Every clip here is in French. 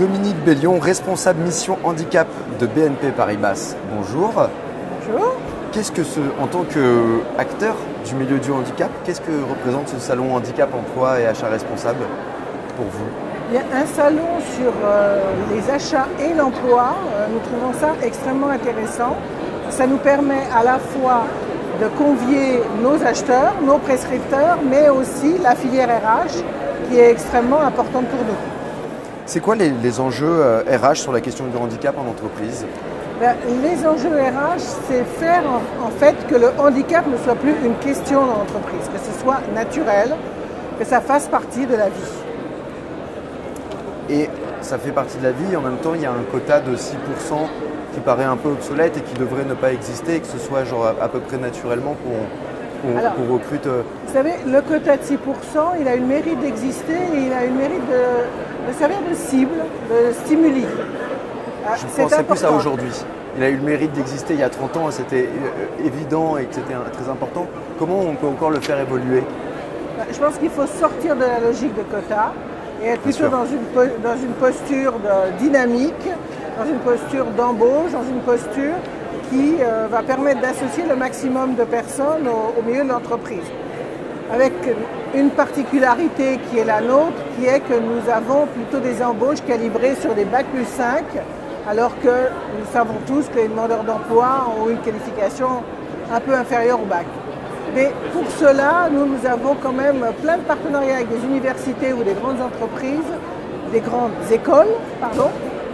Dominique Bellion, responsable mission handicap de BNP Paribas. Bonjour. Bonjour. En tant qu'acteur du milieu du handicap, qu'est-ce que représente ce salon handicap, emploi et achats responsables pour vous? Il y a un salon sur les achats et l'emploi. Nous trouvons ça extrêmement intéressant. Ça nous permet à la fois de convier nos acheteurs, nos prescripteurs, mais aussi la filière RH qui est extrêmement importante pour nous. C'est quoi les enjeux RH sur la question du handicap en entreprise? Les enjeux RH, c'est faire en fait que le handicap ne soit plus une question dans l'entreprise, que ce soit naturel, que ça fasse partie de la vie. Et ça fait partie de la vie, en même temps il y a un quota de 6% qui paraît un peu obsolète et qui devrait ne pas exister, et que ce soit genre à peu près naturellement qu'on recrute. Vous savez, le quota de 6%, il a eu le mérite d'exister et il a eu le mérite de servir de cible, de stimuli. Je pensais plus à aujourd'hui. Il a eu le mérite d'exister il y a 30 ans, c'était évident et que c'était très important. Comment on peut encore le faire évoluer? Je pense qu'il faut sortir de la logique de quota et être plutôt dans une posture de dynamique, dans une posture d'embauche, dans une posture qui va permettre d'associer le maximum de personnes au milieu de l'entreprise. Avec une particularité qui est la nôtre, qui est que nous avons plutôt des embauches calibrées sur des Bac plus 5, alors que nous savons tous que les demandeurs d'emploi ont une qualification un peu inférieure au bac. Mais pour cela, nous avons quand même plein de partenariats avec des universités ou des grandes entreprises, des grandes écoles,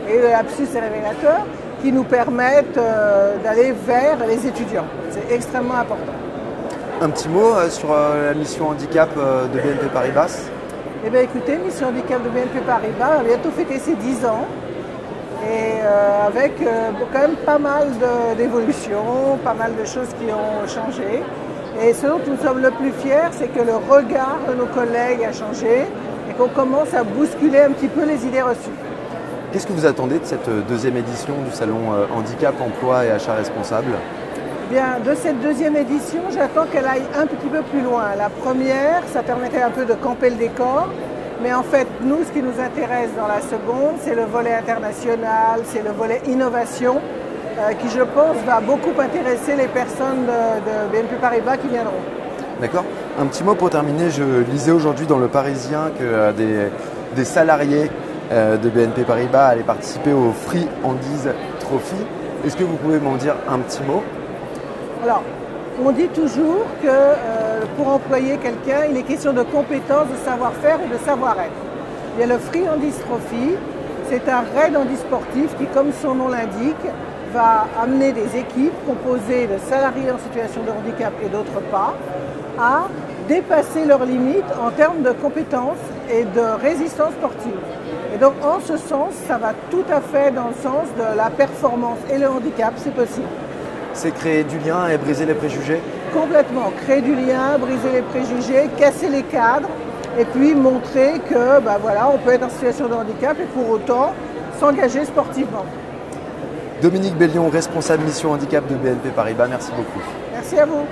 et le lapsus est révélateur, qui nous permettent d'aller vers les étudiants. C'est extrêmement important. Un petit mot sur la mission handicap de BNP Paribas? Eh bien écoutez, mission handicap de BNP Paribas va bientôt fêter ses 10 ans. Et avec quand même pas mal d'évolutions, pas mal de choses qui ont changé. Et ce dont nous sommes le plus fiers, c'est que le regard de nos collègues a changé et qu'on commence à bousculer un petit peu les idées reçues. Qu'est-ce que vous attendez de cette deuxième édition du salon handicap, emploi et achats responsables? Bien, de cette deuxième édition, j'attends qu'elle aille un petit peu plus loin. La première, ça permettait un peu de camper le décor. Mais en fait, nous, ce qui nous intéresse dans la seconde, c'est le volet international, c'est le volet innovation, qui, je pense, va beaucoup intéresser les personnes de BNP Paribas qui viendront. D'accord. Un petit mot pour terminer. Je lisais aujourd'hui dans Le Parisien que des salariés de BNP Paribas allaient participer au Friandises Trophy. Est-ce que vous pouvez m'en dire un petit mot? Alors, on dit toujours que pour employer quelqu'un, il est question de compétences, de savoir-faire et de savoir-être. Il y a le Friandises Trophy, c'est un raid handisportif qui, comme son nom l'indique, va amener des équipes composées de salariés en situation de handicap et d'autres pas à dépasser leurs limites en termes de compétences et de résistance sportive. Et donc, en ce sens, ça va tout à fait dans le sens de la performance et le handicap, c'est possible. C'est créer du lien et briser les préjugés? Complètement. Créer du lien, briser les préjugés, casser les cadres et puis montrer que on peut être en situation de handicap et pour autant s'engager sportivement. Dominique Bellion, responsable mission handicap de BNP Paribas, merci beaucoup. Merci à vous.